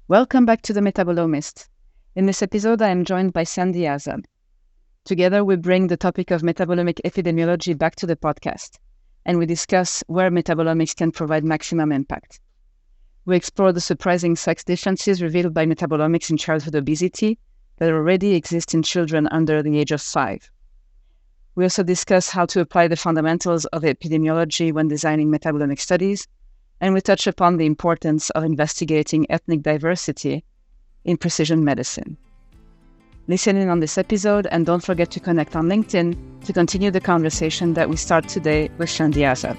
Welcome back to the Metabolomists. In this episode, I am joined by Sandi Azab. Together, we bring the topic of metabolomic epidemiology back to the podcast, and we discuss where metabolomics can provide maximum impact. We explore the surprising sex differences revealed by metabolomics in childhood obesity that already exist in children under the age of 5. We also discuss how to apply the fundamentals of epidemiology when designing metabolomic studies, and we touch upon the importance of investigating ethnic diversity in precision medicine. Listen in on this episode and don't forget to connect on LinkedIn to continue the conversation that we start today with Sandi Azab.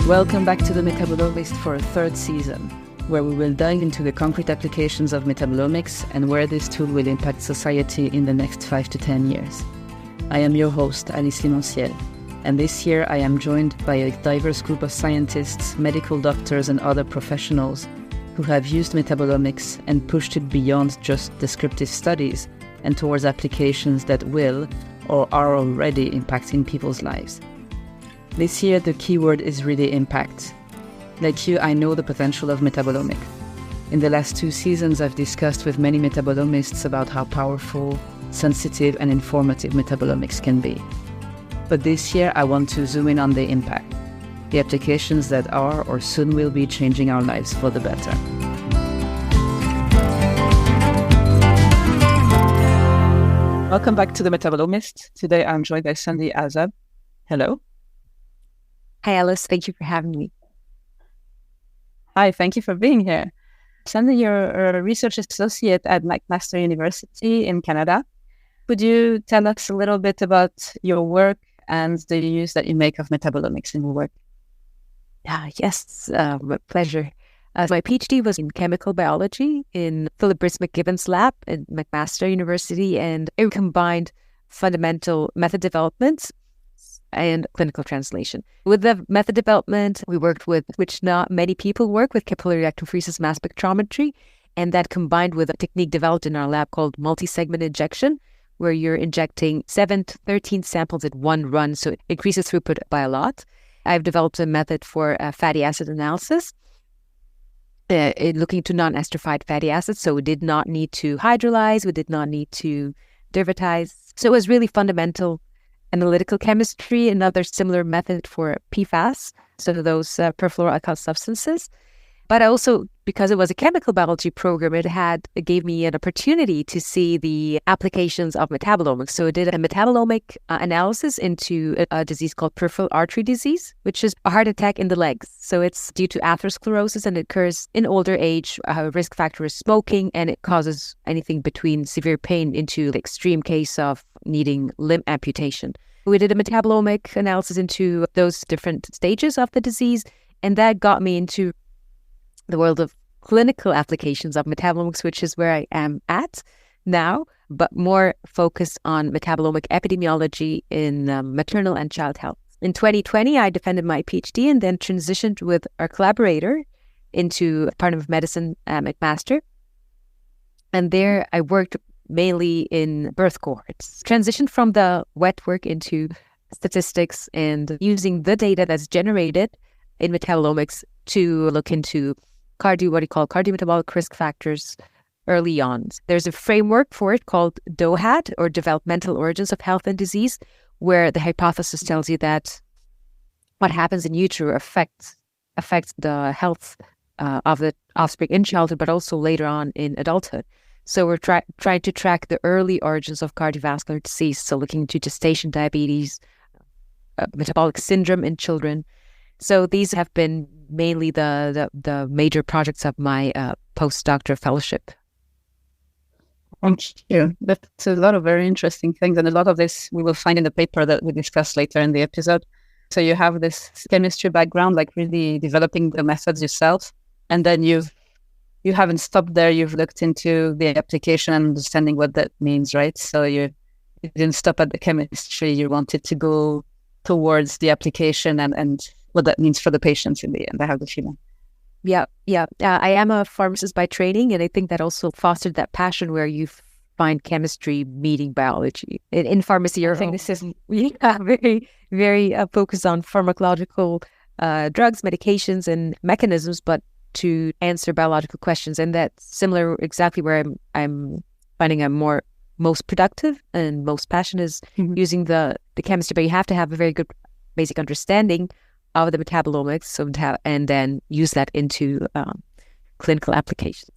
Welcome back to the Metabolomist for a third season, where we will dive into the concrete applications of metabolomics and where this tool will impact society in the next 5 to 10 years. I am your host, Alice Limonciel, and this year I am joined by a diverse group of scientists, medical doctors and other professionals who have used metabolomics and pushed it beyond just descriptive studies and towards applications that will or are already impacting people's lives. This year the keyword is really impact. Like you, I know the potential of metabolomic. In the last 2 seasons, I've discussed with many metabolomists about how powerful, sensitive, and informative metabolomics can be. But this year, I want to zoom in on the impact, the applications that are or soon will be changing our lives for the better. Welcome back to the Metabolomist. Today, I'm joined by Sandi Azab. Hello. Hi, Alice. Thank you for having me. Hi, thank you for being here. Sandi, you're a research associate at McMaster University in Canada. Could you tell us a little bit about your work and the use that you make of metabolomics in your work? Yes, my pleasure. My PhD was in chemical biology in Philip Brice McGibbon's lab at McMaster University, and it combined fundamental method development and clinical translation. With the method development, we worked with, which not many people work with, capillary electrophoresis mass spectrometry, and that combined with a technique developed in our lab called multi-segment injection, where you're injecting 7 to 13 samples at one run, so it increases throughput by a lot. I've developed a method for fatty acid analysis, looking to non-esterified fatty acids, so we did not need to hydrolyze, we did not need to derivatize. So it was really fundamental analytical chemistry, another similar method for PFAS, so those perfluoroalkyl substances. But also, because it was a chemical biology program, it gave me an opportunity to see the applications of metabolomics. So I did a metabolomic analysis into a disease called peripheral artery disease, which is a heart attack in the legs. So it's due to atherosclerosis and it occurs in older age. Risk factor is smoking, and it causes anything between severe pain into the extreme case of needing limb amputation. We did a metabolomic analysis into those different stages of the disease, and that got me into the world of clinical applications of metabolomics, which is where I am at now, but more focused on metabolomic epidemiology in maternal and child health. In 2020, I defended my PhD and then transitioned with our collaborator into Department of Medicine at McMaster. And there I worked mainly in birth cohorts, transitioned from the wet work into statistics and using the data that's generated in metabolomics to look into what you call cardiometabolic risk factors early on. There's a framework for it called DOHAD, or Developmental Origins of Health and Disease, where the hypothesis tells you that what happens in utero affects the health of the offspring in childhood, but also later on in adulthood. So we're trying to track the early origins of cardiovascular disease, so looking into gestation diabetes, metabolic syndrome in children. So these have been mainly the major projects of my postdoctoral fellowship. Thank you. That's a lot of very interesting things, and a lot of this we will find in the paper that we discuss later in the episode. So you have this chemistry background, like really developing the methods yourself, and then you haven't stopped there. You've looked into the application and understanding what that means, right? So you didn't stop at the chemistry. You wanted to go towards the application and what that means for the patients in the end. I have the feeling. Yeah. I am a pharmacist by training, and I think that also fostered that passion where you find chemistry meeting biology. In pharmacy, I think this is very, very focused on pharmacological drugs, medications, and mechanisms, but to answer biological questions. And that's similar exactly where I'm finding I'm most productive and most passionate is using the chemistry, but you have to have a very good basic understanding of the metabolomics and then use that into clinical applications.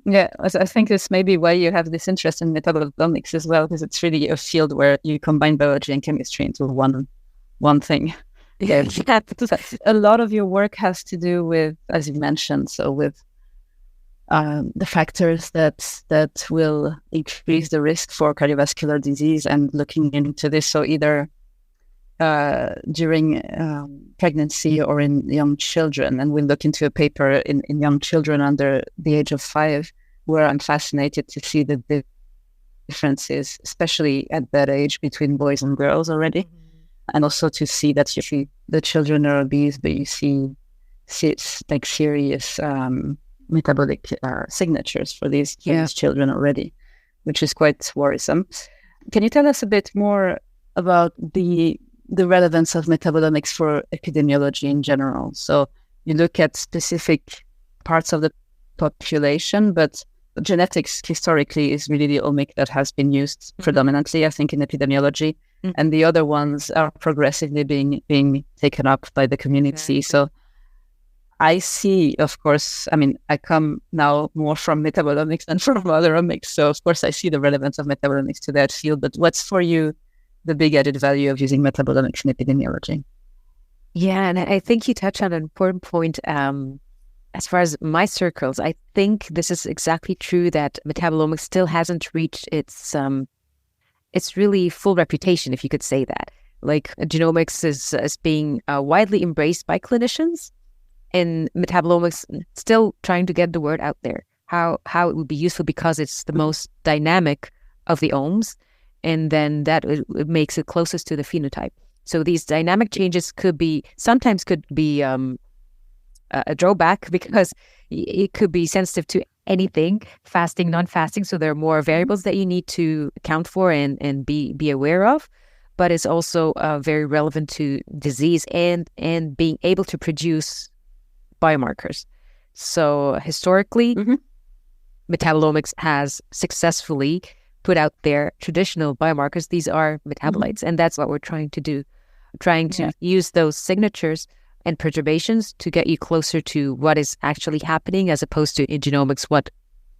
Yeah, I think this may be why you have this interest in metabolomics as well, because it's really a field where you combine biology and chemistry into one thing. Yeah, a lot of your work has to do with, as you mentioned, so with the factors that will increase the risk for cardiovascular disease and looking into this. So either during pregnancy or in young children. And we'll look into a paper in young children under the age of 5, where I'm fascinated to see the differences, especially at that age, between boys and girls already. And also to see that you see the children are obese, but you see like serious metabolic signatures for these children already, which is quite worrisome. Can you tell us a bit more about the relevance of metabolomics for epidemiology in general? So you look at specific parts of the population, but genetics historically is really the omic that has been used predominantly, I think, in epidemiology. And the other ones are progressively being taken up by the community. Yeah. So I see, of course, I mean, I come now more from metabolomics than from other omics. So, of course, I see the relevance of metabolomics to that field. But what's for you the big added value of using metabolomics in epidemiology? Yeah, and I think you touched on an important point. As far as my circles, I think this is exactly true that metabolomics still hasn't reached its really full reputation, if you could say that. Like genomics is being widely embraced by clinicians, and metabolomics still trying to get the word out there. How it would be useful because it's the most dynamic of the omes, and then that it makes it closest to the phenotype. So these dynamic changes sometimes could be a drawback because it could be sensitive to anything, fasting, non-fasting. So there are more variables that you need to account for and be aware of. But it's also very relevant to disease and being able to produce biomarkers. So historically, metabolomics has successfully put out their traditional biomarkers. These are metabolites, and that's what we're trying to do, to use those signatures and perturbations to get you closer to what is actually happening, as opposed to in genomics what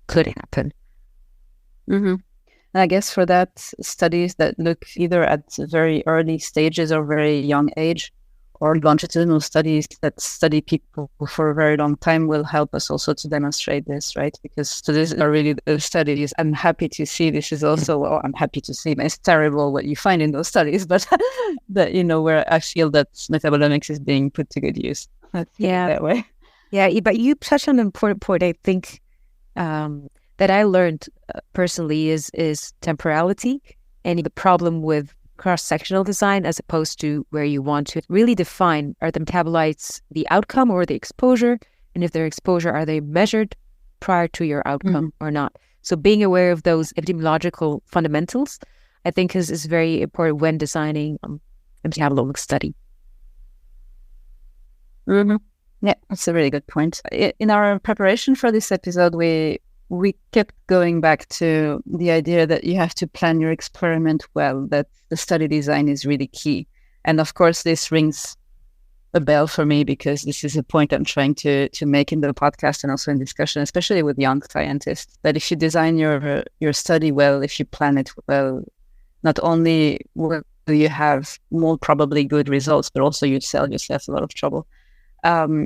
could happen. I guess for that, studies that look either at very early stages or very young age, or longitudinal studies that study people for a very long time will help us also to demonstrate this, right? Because so these are really the studies. I'm happy to see this is also, well, I'm happy to see, it's terrible what you find in those studies, but that, where I feel that metabolomics is being put to good use. That way. Yeah, but you touched on an important point, I think, that I learned personally is temporality and the problem with cross-sectional design, as opposed to where you want to really define, are the metabolites the outcome or the exposure? And if they're exposure, are they measured prior to your outcome or not? So being aware of those epidemiological fundamentals, I think is very important when designing a metabolomic study. Yeah, that's a really good point. In our preparation for this episode, we kept going back to the idea that you have to plan your experiment well, that the study design is really key. And of course, this rings a bell for me because this is a point I'm trying to make in the podcast and also in discussion, especially with young scientists, that if you design your study well, if you plan it well, not only will you have more probably good results, but also you sell yourself a lot of trouble.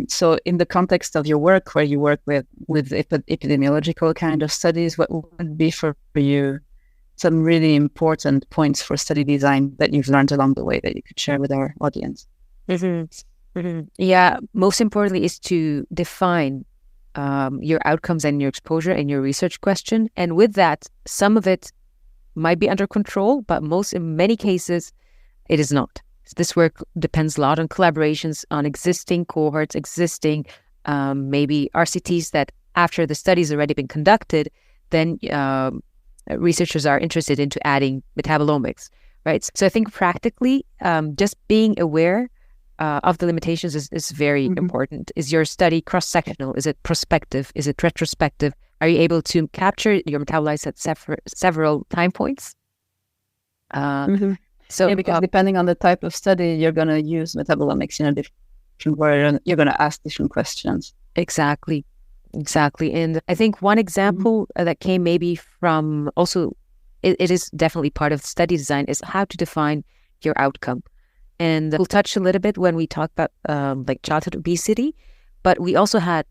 So in the context of your work, where you work with epidemiological kind of studies, what would be for you some really important points for study design that you've learned along the way that you could share with our audience? Yeah, most importantly is to define your outcomes and your exposure in your research question. And with that, some of it might be under control, but in many cases, it is not. This work depends a lot on collaborations, on existing cohorts, existing maybe RCTs that after the study's already been conducted, then researchers are interested into adding metabolomics, right? So I think practically, just being aware of the limitations is very important. Is your study cross-sectional? Is it prospective? Is it retrospective? Are you able to capture your metabolites at several time points? So because depending on the type of study, you're going to use metabolomics in a different way. You're going to ask different questions. Exactly. And I think one example that came maybe from also, it is definitely part of study design, is how to define your outcome. And we'll touch a little bit when we talk about like childhood obesity, but we also had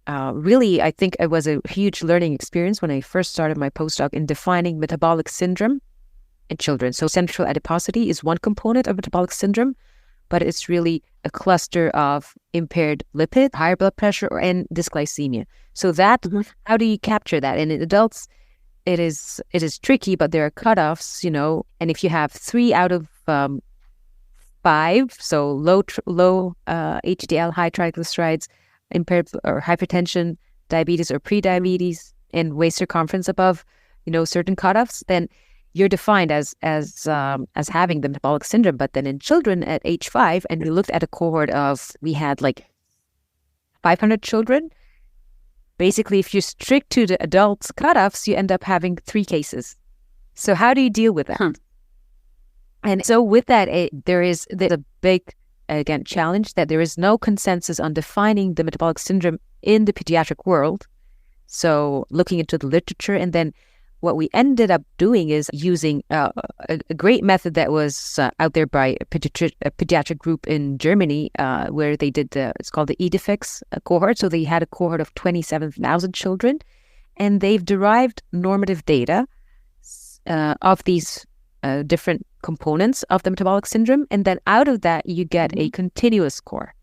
really, I think it was a huge learning experience when I first started my postdoc in defining metabolic syndrome in children. So central adiposity is one component of metabolic syndrome, but it's really a cluster of impaired lipid, higher blood pressure, and dysglycemia. So that, how do you capture that? And in adults, it is tricky, but there are cutoffs, and if you have 3 out of 5, so low HDL, high triglycerides, impaired or hypertension, diabetes or pre-diabetes, and waist circumference above, certain cutoffs, then you're defined as having the metabolic syndrome. But then in children at age 5, and we looked at a cohort we had like 500 children. Basically, if you strict to the adults cutoffs, you end up having 3 cases. So how do you deal with that? And so with that, there's a big, again, challenge that there is no consensus on defining the metabolic syndrome in the pediatric world. So looking into the literature, and then what we ended up doing is using a great method that was out there by a pediatric group in Germany, where they did it's called the EDIFIX cohort. So they had a cohort of 27,000 children, and they've derived normative data of these different components of the metabolic syndrome. And then out of that, you get a continuous score.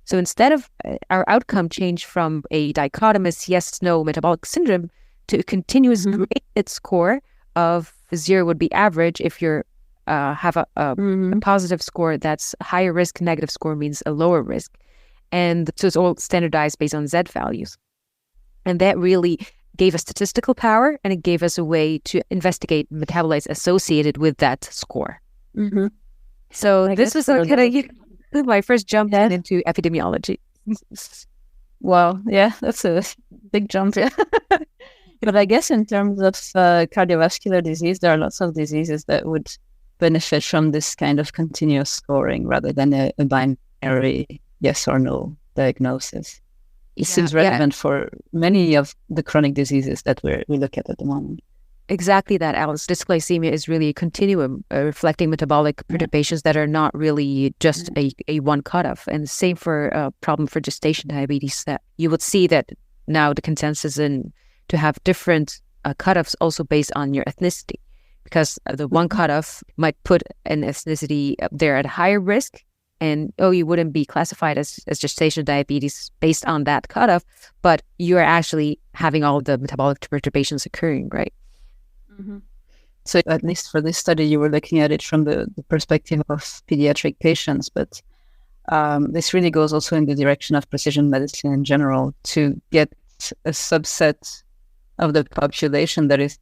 So instead of our outcome change from a dichotomous yes-no metabolic syndrome to a continuous graded score of 0 would be average. If you have a positive score, that's higher risk. Negative score means a lower risk. And so it's all standardized based on Z values. And that really gave us statistical power, and it gave us a way to investigate metabolites associated with that score. So this was kind of my first jump into epidemiology. Wow, yeah, that's a big jump. Yeah. But I guess in terms of cardiovascular disease, there are lots of diseases that would benefit from this kind of continuous scoring rather than a binary yes or no diagnosis. It seems relevant for many of the chronic diseases that we look at the moment. Exactly that, Alice. Dysglycemia is really a continuum reflecting metabolic perturbations that are not really just a one cutoff. And same for a problem for gestation diabetes, that you would see that now the consensus in to have different cutoffs also based on your ethnicity, because the one cutoff might put an ethnicity up there at higher risk, and you wouldn't be classified as gestational diabetes based on that cutoff, but you are actually having all the metabolic perturbations occurring, right? So at least for this study, you were looking at it from the perspective of pediatric patients, but this really goes also in the direction of precision medicine in general, to get a subset of the population that is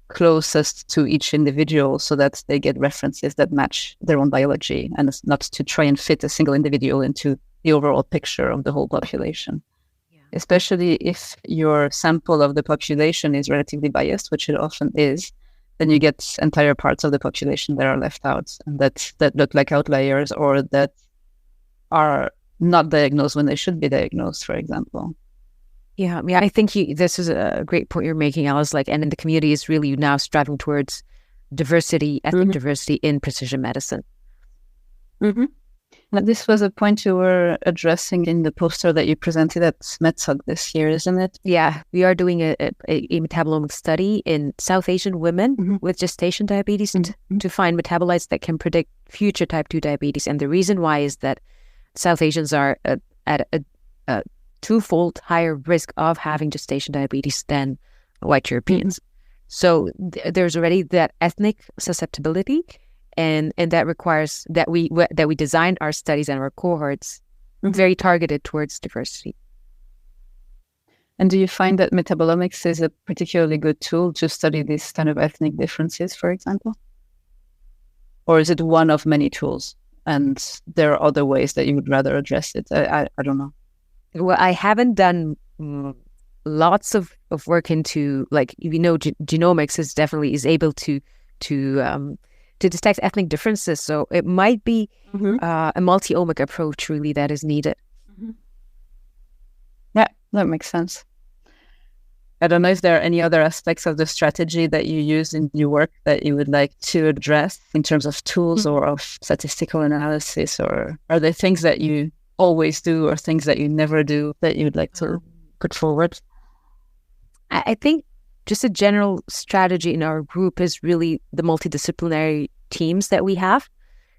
closest to each individual, so that they get references that match their own biology, and it's not to try and fit a single individual into the overall picture of the whole population. Especially if your sample of the population is relatively biased, which it often is, then you get entire parts of the population that are left out, and that look like outliers, or that are not diagnosed when they should be diagnosed, for example. Yeah, I think this is a great point you're making, Alice. And in the community is really now striving towards diversity, ethnic diversity in precision medicine. Now, this was a point you were addressing in the poster that you presented at MedSoc this year, isn't it? Yeah, we are doing a metabolomic study in South Asian women with gestation diabetes to find metabolites that can predict future type 2 diabetes. And the reason why is that South Asians are at a twofold higher risk of having gestation diabetes than white Europeans. So there's already that ethnic susceptibility, and that requires that we design our studies and our cohorts very targeted towards diversity. And do you find that metabolomics is a particularly good tool to study these kind of ethnic differences, for example? Or is it one of many tools and there are other ways that you would rather address it? I don't know. Well, I haven't done lots of work into, like, genomics is able to detect ethnic differences. So it might be a multi-omic approach really that is needed. Mm-hmm. Yeah, that makes sense. I don't know if there are any other aspects of the strategy that you use in your work that you would like to address in terms of tools or of statistical analysis, or are there things that you always do or things that you never do that you'd like to put forward? I think just a general strategy in our group is really the multidisciplinary teams that we have.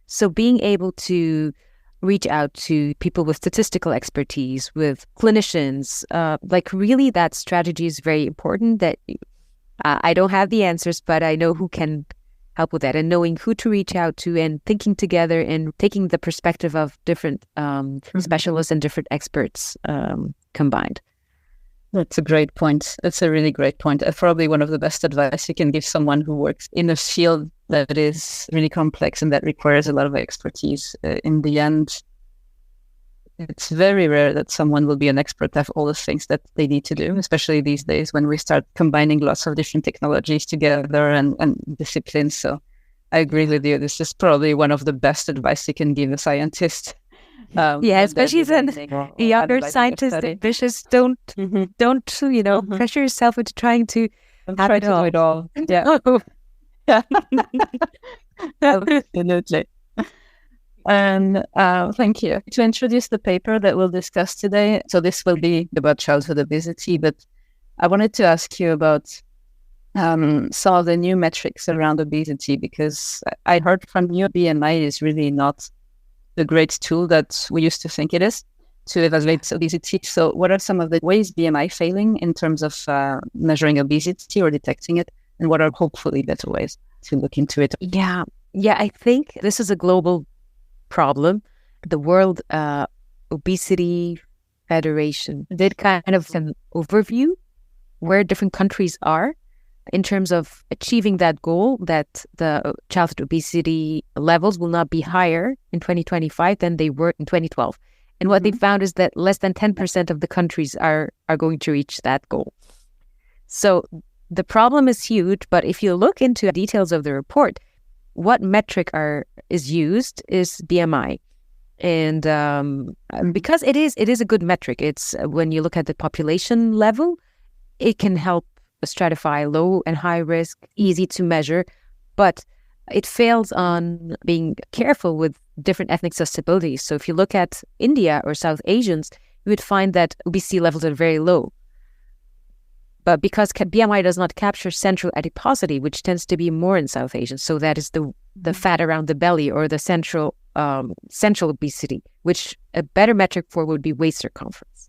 So being able to reach out to people with statistical expertise, with clinicians, like really that strategy is very important. That I don't have the answers, but I know who can help with that, and knowing who to reach out to and thinking together and taking the perspective of different specialists and different experts combined. That's a great point. That's a really great point. Probably one of the best advice you can give someone who works in a field that is really complex and that requires a lot of expertise. In the end, it's very rare that someone will be an expert at all the things that they need to do, especially these days when we start combining lots of different technologies together and disciplines. So I agree with you. This is probably one of the best advice you can give a scientist. Especially as an younger scientist, ambitious. Don't pressure yourself into trying to have it all. Yeah. Yeah. Absolutely. And thank you. To introduce the paper that we'll discuss today, so this will be about childhood obesity, but I wanted to ask you about some of the new metrics around obesity, because I heard from you BMI is really not the great tool that we used to think it is to evaluate obesity. So what are some of the ways BMI failing in terms of measuring obesity or detecting it? And what are hopefully better ways to look into it? Yeah, I think this is a global problem. The World Obesity Federation did kind of an overview where different countries are in terms of achieving that goal, that the childhood obesity levels will not be higher in 2025 than they were in 2012. And what they found is that less than 10% of the countries are going to reach that goal. So the problem is huge, but if you look into the details of the report, what metric is used is BMI. And because it is a good metric, it's when you look at the population level, it can help stratify low and high risk, easy to measure, but it fails on being careful with different ethnic susceptibilities. So if you look at India or South Asians, you would find that obesity levels are very low. But because BMI does not capture central adiposity, which tends to be more in South Asians, so that is the fat around the belly or the central obesity, which a better metric for would be waist circumference.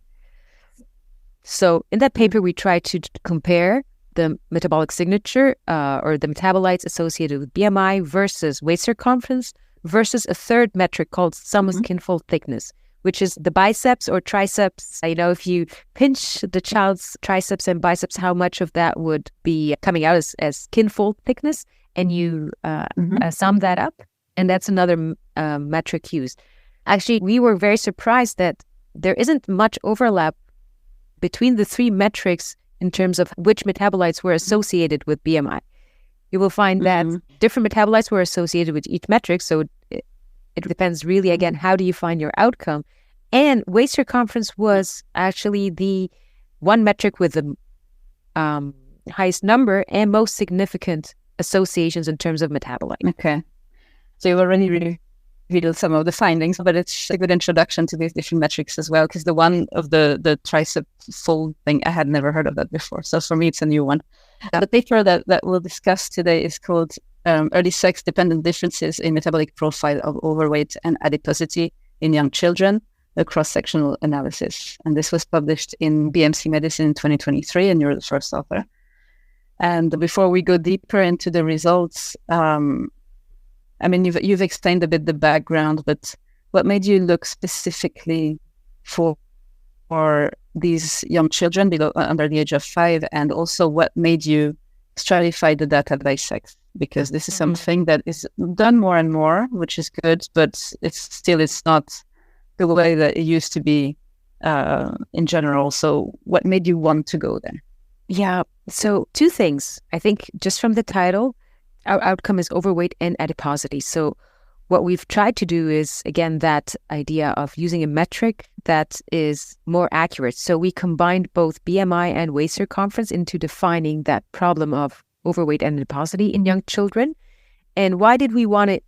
So in that paper, we tried to compare the metabolic signature or the metabolites associated with BMI versus waist circumference versus a third metric called sum of skin fold thickness, which is the biceps or triceps. If you pinch the child's triceps and biceps, how much of that would be coming out as skin fold thickness, and you sum that up. And that's another metric used. Actually, we were very surprised that there isn't much overlap between the three metrics in terms of which metabolites were associated with BMI. You will find that different metabolites were associated with each metric, so it depends really, again, how do you find your outcome? And waist circumference was actually the one metric with the highest number and most significant associations in terms of metabolite. Okay. So you already revealed some of the findings, but it's a good introduction to these different metrics as well, because the one of the tricep fold thing, I had never heard of that before. So for me, it's a new one. The paper that we'll discuss today is called Early Sex-Dependent Differences in Metabolic Profile of Overweight and Adiposity in Young Children, a cross-sectional analysis. And this was published in BMC Medicine in 2023, and you're the first author. And before we go deeper into the results, you've explained a bit the background, but what made you look specifically for for these young children under the age of 5, and also what made you stratify the data by sex? Because this is something that is done more and more, which is good, but it's not the way that it used to be in general. So what made you want to go there? Yeah, so two things. I think just from the title, our outcome is overweight and adiposity. So what we've tried to do is, again, that idea of using a metric that is more accurate. So we combined both BMI and waist circumference into defining that problem of overweight and adiposity in young children. And why did we want to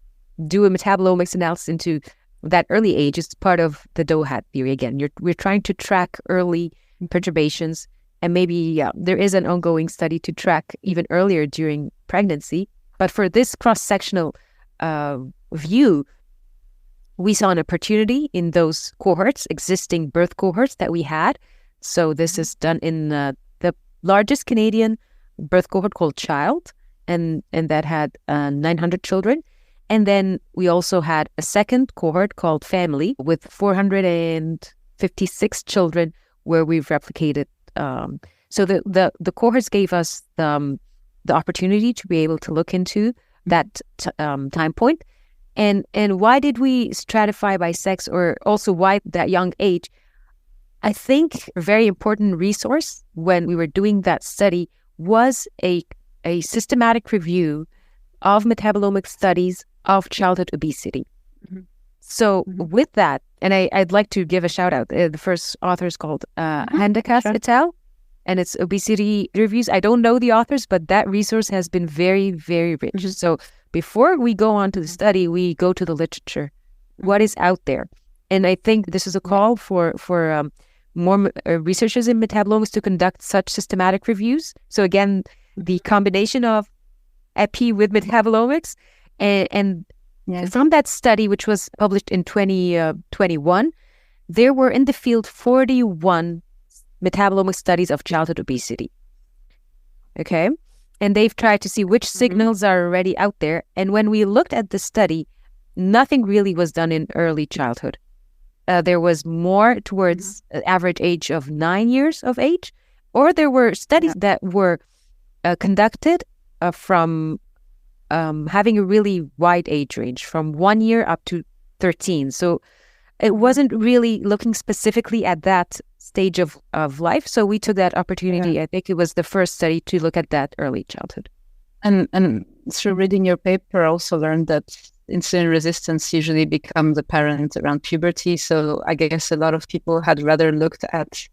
do a metabolomics analysis into that early age? It's part of the dough hat theory. Again, we're trying to track early perturbations, and maybe there is an ongoing study to track even earlier during pregnancy. But for this cross-sectional view, we saw an opportunity in those cohorts, existing birth cohorts that we had. So this is done in the largest Canadian birth cohort called Child, and that had 900 children. And then we also had a second cohort called Family with 456 children, where we've replicated. So the cohorts gave us the opportunity to be able to look into that time point. And why did we stratify by sex, or also why that young age? I think a very important resource when we were doing that study was a systematic review of metabolomic studies of childhood obesity. So with that, and I'd like to give a shout out. The first author is called Handakas et al., and it's obesity reviews. I don't know the authors, but that resource has been very, very rich. So before we go on to the study, we go to the literature. What is out there? And I think this is a call for more researchers in metabolomics to conduct such systematic reviews. So again, the combination of epi with metabolomics, and from that study, which was published in 2021, there were in the field 41 metabolomic studies of childhood obesity. Okay. And they've tried to see which signals are already out there. And when we looked at the study, nothing really was done in early childhood. There was more towards average age of 9 years of age, or there were studies that were conducted from having a really wide age range, from 1 year up to 13. So it wasn't really looking specifically at that stage of life. So we took that opportunity. I think it was the first study to look at that early childhood. And through reading your paper, I also learned that insulin resistance usually becomes apparent around puberty. So I guess a lot of people had rather looked at,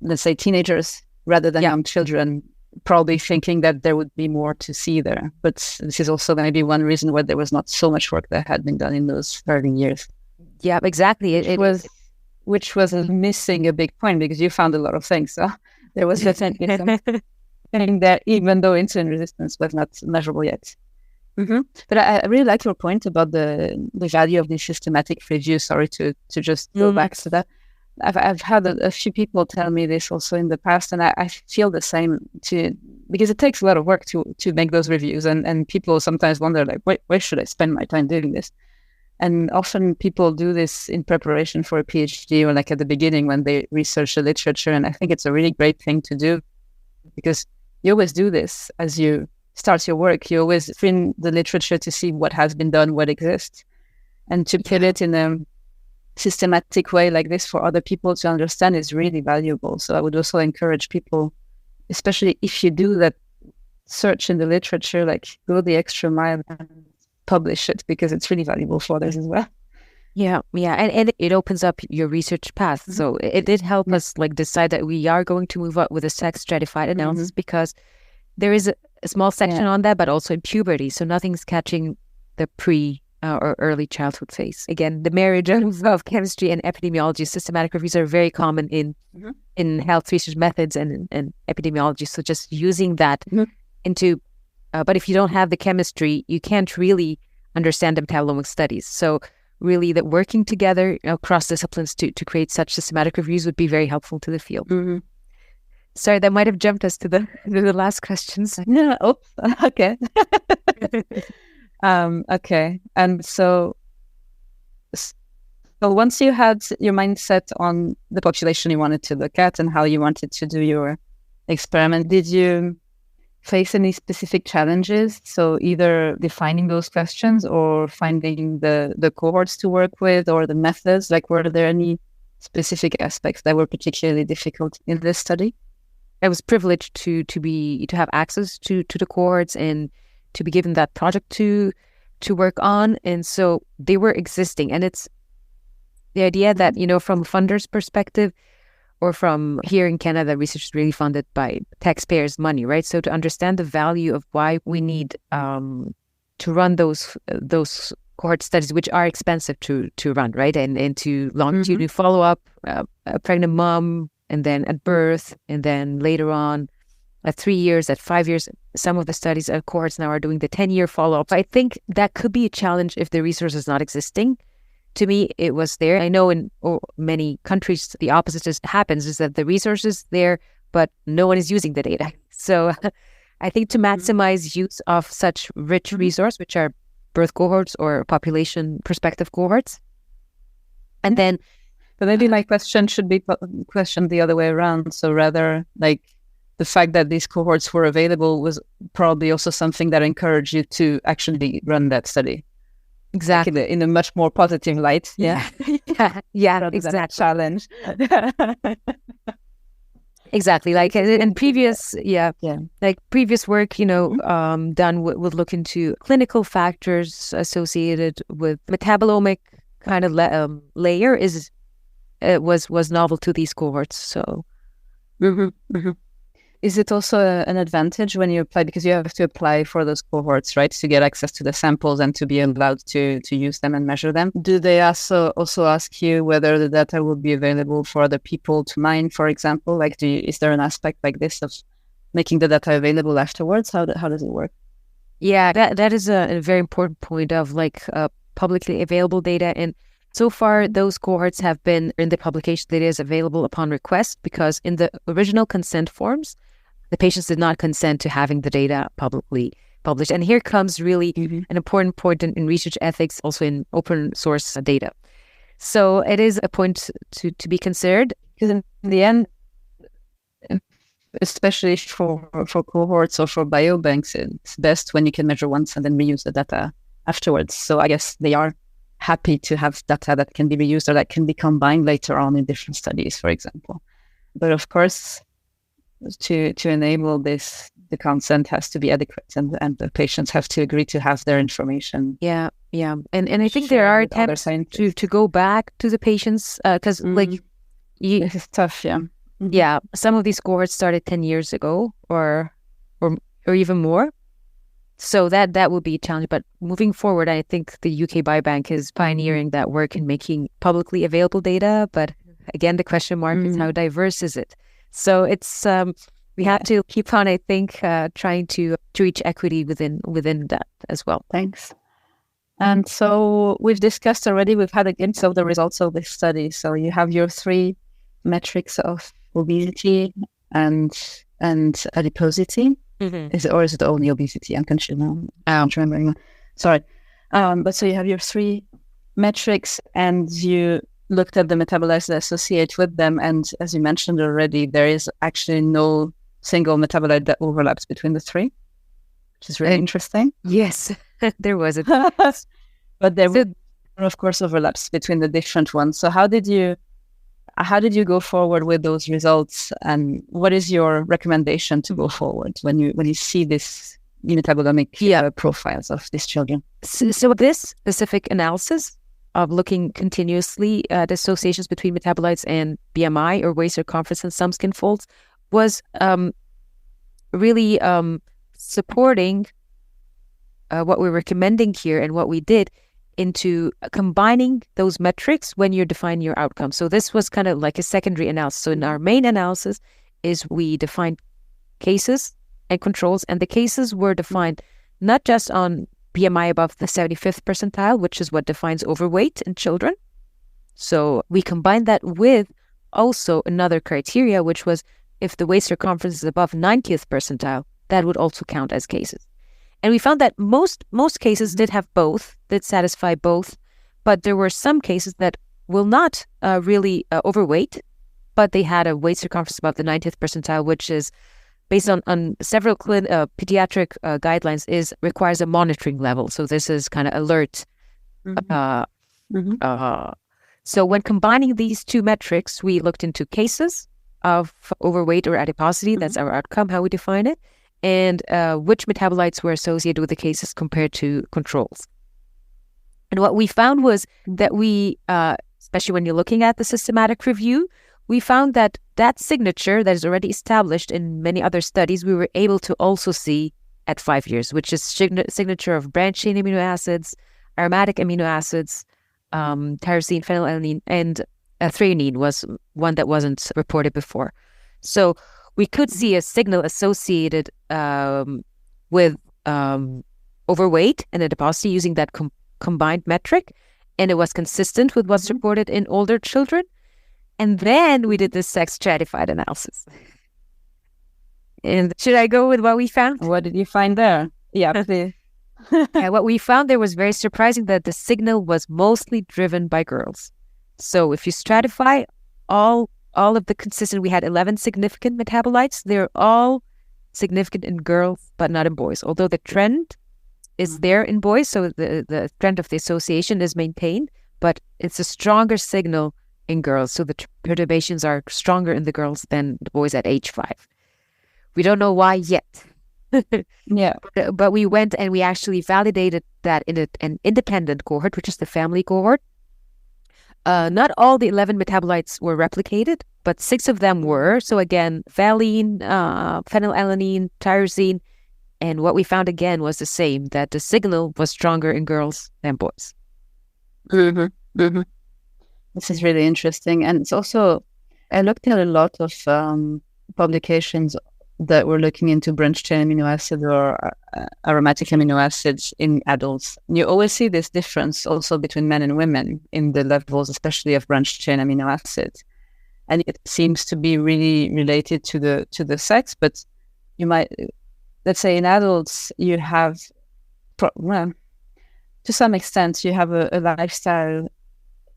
let's say, teenagers rather than young children, probably thinking that there would be more to see there. But this is also maybe one reason why there was not so much work that had been done in those early years. Yeah, exactly. Which was missing a big point, because you found a lot of things. So there was definitely something there, even though insulin resistance was not measurable yet. But I really like your point about the value of the systematic review. Sorry to just go back to that. I've had a few people tell me this also in the past, and I feel the same because it takes a lot of work to make those reviews, and people sometimes wonder, like, why should I spend my time doing this? And often people do this in preparation for a PhD, or like at the beginning when they research the literature. And I think it's a really great thing to do, because you always do this as you start your work. You always find the literature to see what has been done, what exists, and to put it in a systematic way like this for other people to understand is really valuable. So I would also encourage people, especially if you do that search in the literature, like go the extra mile and publish it, because it's really valuable for others as well. Yeah. And it opens up your research path. So it did help us like decide that we are going to move up with a sex stratified analysis, because there is a small section on that, but also in puberty. So nothing's catching the pre or early childhood phase. Again, the marriage of chemistry and epidemiology, systematic reviews are very common in health research methods and epidemiology. So just using that into, but if you don't have the chemistry, you can't really understand the metabolomic studies. So really that working together across disciplines to create such systematic reviews would be very helpful to the field. Sorry, that might have jumped us to the last questions. No, okay. Okay. And so Well, once you had your mindset on the population you wanted to look at and how you wanted to do your experiment, did you face any specific challenges? So either defining those questions or finding the cohorts to work with or the methods, like were there any specific aspects that were particularly difficult in this study? I was privileged to have access to the cohorts and to be given that project to work on. And so they were existing. And it's the idea that, from a funder's perspective, or from here in Canada, research is really funded by taxpayers' money, right? So to understand the value of why we need to run those cohort studies, which are expensive to run, right? And to longitudinally follow up a pregnant mom, and then at birth, and then later on at 3 years, at 5 years. Some of the studies at cohorts now are doing the 10-year follow-up. I think that could be a challenge if the resource is not existing. To me, it was there. I know in many countries, the opposite happens, is that the resource is there, but no one is using the data. So I think to maximize use of such rich resource, which are birth cohorts or population perspective cohorts. And then... But maybe my question should be questioned the other way around. So rather, like, the fact that these cohorts were available was probably also something that encouraged you to actually run that study. Exactly. Like in a much more positive light. Yeah, exactly. Challenge. Exactly. Like in previous, like previous work, done would look into clinical factors associated with metabolomic kind of layer was novel to these cohorts. So. Is it also an advantage when you apply, because you have to apply for those cohorts, right, to get access to the samples and to be allowed to use them and measure them? Do they also ask you whether the data will be available for other people to mine, for example? Like, is there an aspect like this of making the data available afterwards? How does it work? Yeah, that is a very important point of publicly available data. And so far, those cohorts have been in the publication that is available upon request, because in the original consent forms, the patients did not consent to having the data publicly published. And here comes really an important point in research ethics, also in open source data. So it is a point to be considered, because in the end, especially for cohorts or for biobanks, it's best when you can measure once and then reuse the data afterwards. So I guess they are happy to have data that can be reused or that can be combined later on in different studies, for example. But of course, to enable this, the consent has to be adequate, and the patients have to agree to have their information. Yeah. And I think there are attempts to go back to the patients, because this is tough. Yeah, some of these cohorts started 10 years ago or even more. So that would be a challenge. But moving forward, I think the UK Biobank is pioneering that work in making publicly available data. But again, the question mark is, how diverse is it? So it's we have to keep on, I think, trying to reach equity within that as well. Thanks. And so we've discussed already, we've had a glimpse of the results of this study. So you have your 3 metrics of obesity and adiposity. Is it only obesity? I'm confused now. I'm remembering. Sorry. But so you have your 3 metrics, and you looked at the metabolites that associate with them. And as you mentioned already, there is actually no single metabolite that overlaps between the 3, which is really interesting. Yes, there wasn't. But there were, of course, overlaps between the different ones. So how did you go forward with those results, and what is your recommendation to go forward when you see this metabolomic profiles of these children? So this specific analysis of looking continuously at associations between metabolites and BMI, or waist circumference, and some skin folds, was really supporting what we're recommending here and what we did into combining those metrics when you're defining your outcome. So this was kind of like a secondary analysis. So in our main analysis is we defined cases and controls, and the cases were defined not just on BMI above the 75th percentile, which is what defines overweight in children. So we combined that with also another criteria, which was if the waist circumference is above 90th percentile, that would also count as cases. And we found that most cases did have both, did satisfy both, but there were some cases that will not really overweight, but they had a weight circumference above the 90th percentile, which is based on several pediatric guidelines, requires a monitoring level. So this is kind of alert. So when combining these two metrics, we looked into cases of overweight or adiposity. That's our outcome, how we define it, and which metabolites were associated with the cases compared to controls. And what we found was that we, especially when you're looking at the systematic review, we found that signature that is already established in many other studies, we were able to also see at 5 years, which is signature of branched-chain amino acids, aromatic amino acids, tyrosine, phenylalanine, and threonine was one that wasn't reported before. So we could see a signal associated with overweight and adiposity using that combined metric, and it was consistent with what's reported in older children. And then we did this sex stratified analysis. And should I go with what we found? What did you find there? Yeah, please. What we found there was very surprising, that the signal was mostly driven by girls. So if you stratify all of the consistent, we had 11 significant metabolites. They're all significant in girls, but not in boys. Although the trend is there in boys, so the trend of the association is maintained, but it's a stronger signal in girls. So the perturbations are stronger in the girls than the boys at age 5. We don't know why yet. Yeah. But we went and we actually validated that in an independent cohort, which is the family cohort. Not all the 11 metabolites were replicated, but 6 of them were. So again, valine, phenylalanine, tyrosine. And what we found again was the same, that the signal was stronger in girls than boys. This is really interesting. And it's also, I looked at a lot of publications that were looking into branched-chain amino acids or aromatic amino acids in adults. You always see this difference also between men and women in the levels, especially of branched-chain amino acids. And it seems to be really related to the sex, but you might, let's say in adults, you have, well, to some extent, you have a lifestyle,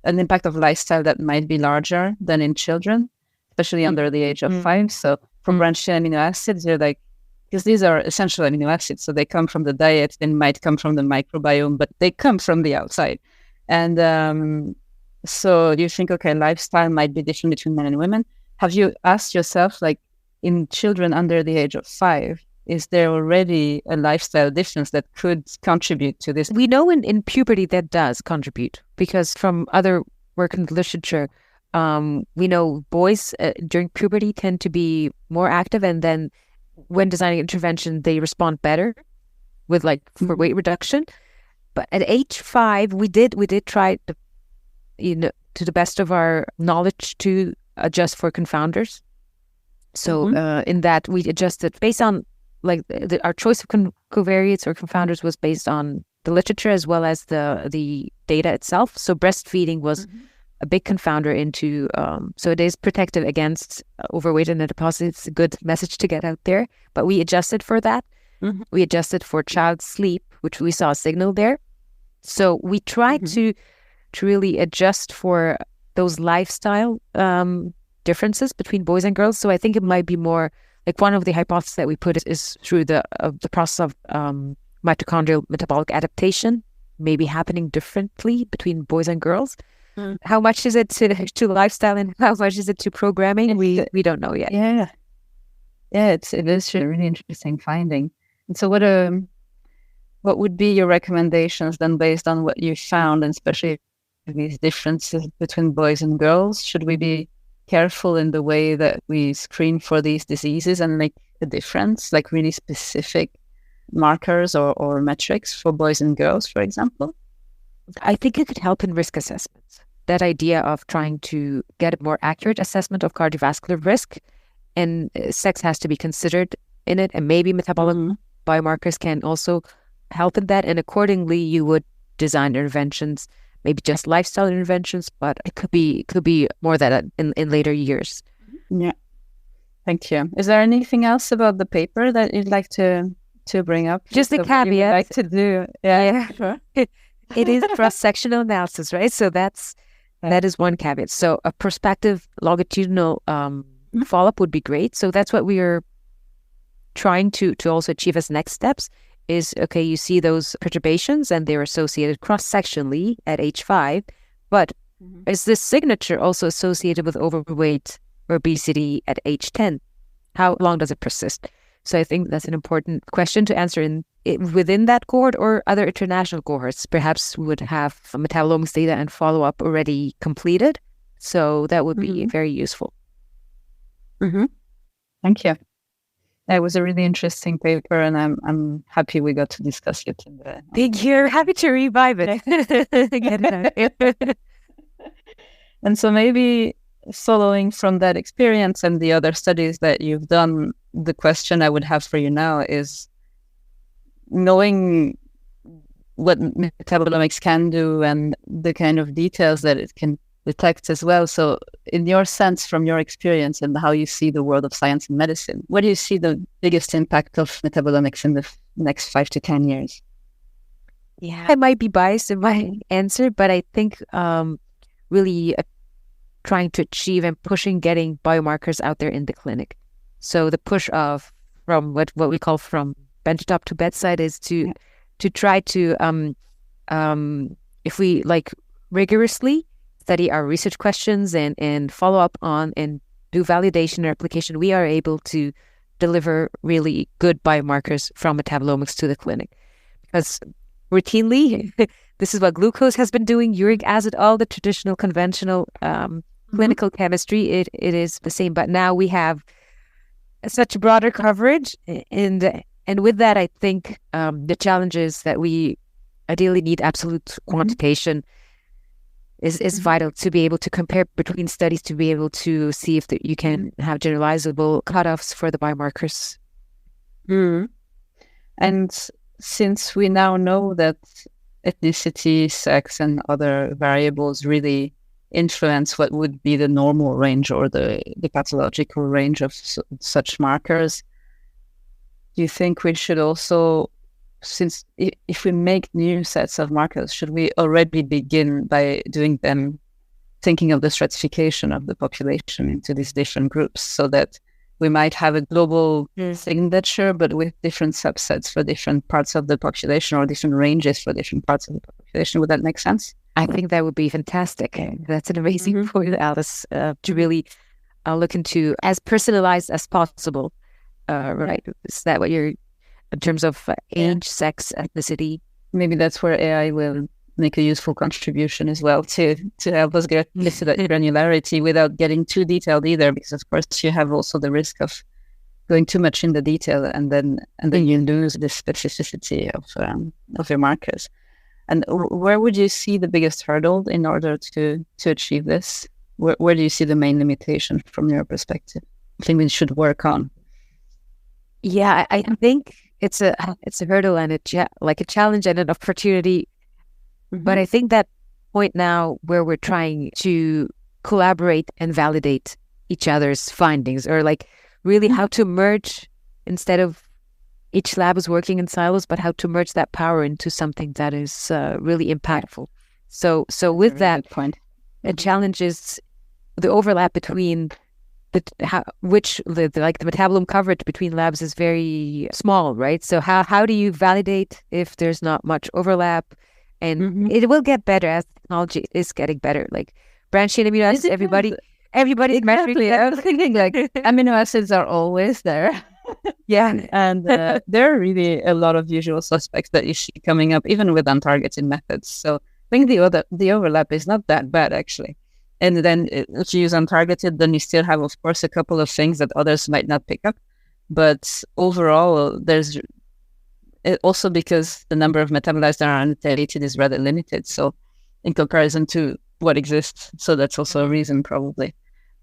an impact of lifestyle that might be larger than in children, especially under the age of 5. So from branched-chain amino acids, they're like, because these are essential amino acids, so they come from the diet, they might come from the microbiome, but they come from the outside. And so you think, okay, lifestyle might be different between men and women. Have you asked yourself, like, in children under the age of 5, is there already a lifestyle difference that could contribute to this? We know in puberty that does contribute, because from other work in the literature, we know boys during puberty tend to be more active, and then when designing intervention, they respond better with for weight reduction. But at age 5, we did try to the best of our knowledge to adjust for confounders. So in that we adjusted based on our choice of covariates or confounders was based on the literature as well as the data itself. So breastfeeding was a big confounder into, so it is protective against overweight and adiposity. It's a good message to get out there. But we adjusted for that. We adjusted for child sleep, which we saw a signal there. So we tried to really adjust for those lifestyle differences between boys and girls. So I think it might be more like one of the hypotheses that we put is through the process of mitochondrial metabolic adaptation, maybe happening differently between boys and girls. How much is it to lifestyle and how much is it to programming? We don't know yet. Yeah, it is a really interesting finding. And so what would be your recommendations then based on what you found, and especially these differences between boys and girls? Should we be careful in the way that we screen for these diseases and make a difference, like really specific markers or metrics for boys and girls, for example? I think it could help in risk assessments. That idea of trying to get a more accurate assessment of cardiovascular risk, and sex has to be considered in it, and maybe metabolic biomarkers can also help in that. And accordingly, you would design interventions, maybe just lifestyle interventions, but it could be more that in later years. Yeah, thank you. Is there anything else about the paper that you'd like to bring up? Just a caveat. Like to do? Yeah, sure. It is cross-sectional analysis, right? So that's That is one caveat. So a prospective longitudinal follow-up would be great. So that's what we are trying to also achieve as next steps is, okay, you see those perturbations and they're associated cross-sectionally at age 5, but is this signature also associated with overweight or obesity at age 10? How long does it persist? So I think that's an important question to answer within that cohort or other international cohorts. Perhaps we would have metabolomics data and follow-up already completed. So that would be very useful. Thank you. That was a really interesting paper, and I'm happy we got to discuss it. Thank you. Happy to revive it. Get it out. And so maybe following from that experience and the other studies that you've done, the question I would have for you now is, knowing what metabolomics can do and the kind of details that it can detect as well. So in your sense, from your experience and how you see the world of science and medicine, what do you see the biggest impact of metabolomics in the next 5 to 10 years? Yeah, I might be biased in my answer, but I think really trying to achieve and pushing getting biomarkers out there in the clinic. So the push of from what we call from benchtop to bedside is to try to if we rigorously study our research questions and follow up on and do validation or application, we are able to deliver really good biomarkers from metabolomics to the clinic. Because routinely, this is what glucose has been doing, uric acid, all the traditional conventional clinical chemistry, it is the same. But now we have such broader coverage, and with that, I think the challenge is that we ideally need absolute quantitation is vital to be able to compare between studies, to be able to see if you can have generalizable cutoffs for the biomarkers. And since we now know that ethnicity, sex, and other variables really influence what would be the normal range or the pathological range of such markers, do you think we should also, since if we make new sets of markers, should we already begin by doing them, thinking of the stratification of the population into these different groups, so that we might have a global signature, but with different subsets for different parts of the population or different ranges for different parts of the population? Would that make sense? I think that would be fantastic. That's an amazing point, Alice, to really look into as personalized as possible. Right? Is that what you're, in terms of age, sex, ethnicity? Maybe that's where AI will make a useful contribution as well to help us get to that granularity without getting too detailed either, because of course you have also the risk of going too much in the detail and then you lose the specificity of your markers. And where would you see the biggest hurdle in order to achieve this? Where do you see the main limitation from your perspective? I think we should work on. Yeah, I think it's a hurdle and a challenge and an opportunity. But I think that point now where we're trying to collaborate and validate each other's findings, or really how to merge, instead of each lab is working in silos, but how to merge that power into something that is really impactful. So with that point, a challenge is the overlap between the metabolome coverage between labs is very small, right? So how do you validate if there's not much overlap? And it will get better as technology is getting better. Like branched-chain amino acids, everybody's exactly. I was thinking amino acids are always there. Yeah. And there are really a lot of usual suspects that you see coming up, even with untargeted methods. So I think the overlap is not that bad, actually. And then if you use untargeted, then you still have, of course, a couple of things that others might not pick up. But overall, there's also, because the number of metabolites that are annotated is rather limited. So in comparison to what exists, so that's also a reason probably.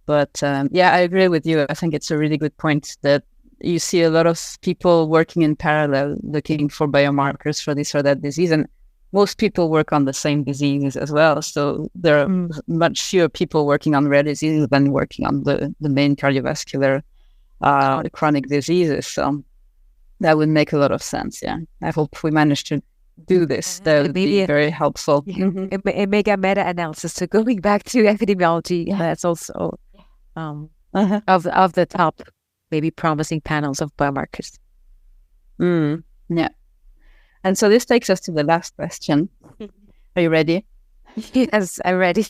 But I agree with you. I think it's a really good point that you see a lot of people working in parallel, looking for biomarkers for this or that disease. And most people work on the same disease as well. So there are much fewer people working on rare diseases than working on the main cardiovascular chronic diseases. So that would make a lot of sense. Yeah. I hope we manage to do this. That would be very helpful. A mega meta-analysis. So going back to epidemiology, that's also of the top, maybe promising panels of biomarkers. Yeah. And so this takes us to the last question. Are you ready? Yes, I'm ready.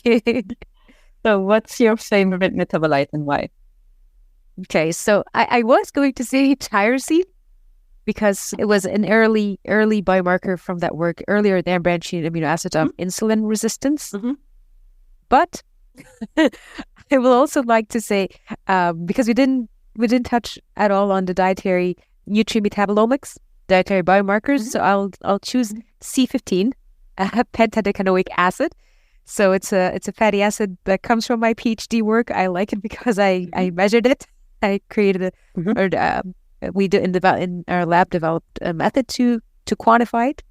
So what's your favorite metabolite and why? Okay, so I was going to say tyrosine because it was an early biomarker from that work earlier than branching amino acid of insulin resistance. But I will also like to say, because we didn't touch at all on the dietary nutrient metabolomics, dietary biomarkers. So I'll choose C15, pentadecanoic acid. So it's a fatty acid that comes from my PhD work. I like it because I measured it. I created we do in our lab developed a method to quantify it.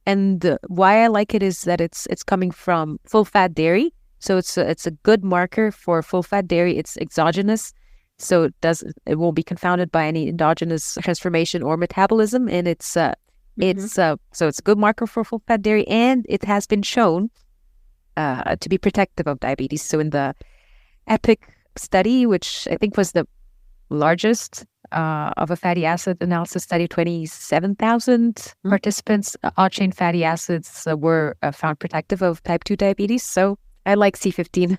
And why I like it is that it's coming from full fat dairy. So it's a good marker for full fat dairy. It's exogenous. So it won't be confounded by any endogenous transformation or metabolism, and so it's a good marker for full fat dairy, and it has been shown to be protective of diabetes. So in the EPIC study, which I think was the largest of a fatty acid analysis study, 27,000 participants, all-chain fatty acids were found protective of type 2 diabetes. So I like C15.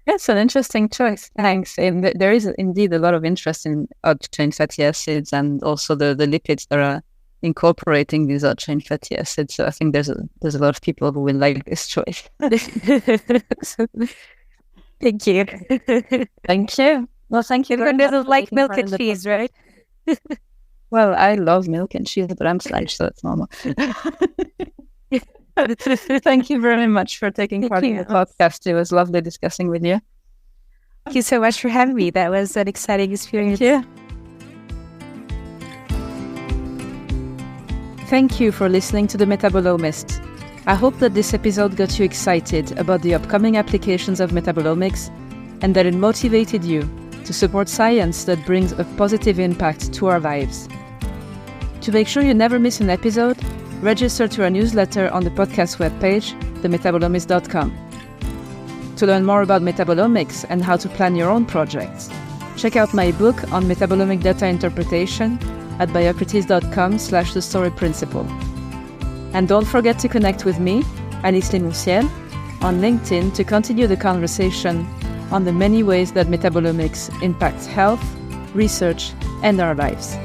That's an interesting choice. Thanks. And there is indeed a lot of interest in odd-chain fatty acids and also the lipids that are incorporating these odd-chain fatty acids. So I think there's a lot of people who will like this choice. Thank you. Thank you. Well, thank you. Everyone doesn't like milk and cheese, right? Well, I love milk and cheese, but I'm Spanish, so it's normal. Thank you very much for taking part in the podcast. It was lovely discussing with you. Thank you so much for having me. That was an exciting experience. Thank you for listening to the Metabolomists. I hope that this episode got you excited about the upcoming applications of metabolomics and that it motivated you to support science that brings a positive impact to our lives. To make sure you never miss an episode, register to our newsletter on the podcast webpage, themetabolomist.com. To learn more about metabolomics and how to plan your own projects, check out my book on metabolomic data interpretation at biocrates.com/the story principle. And don't forget to connect with me, Alice Lemoussiel, on LinkedIn to continue the conversation on the many ways that metabolomics impacts health, research, and our lives.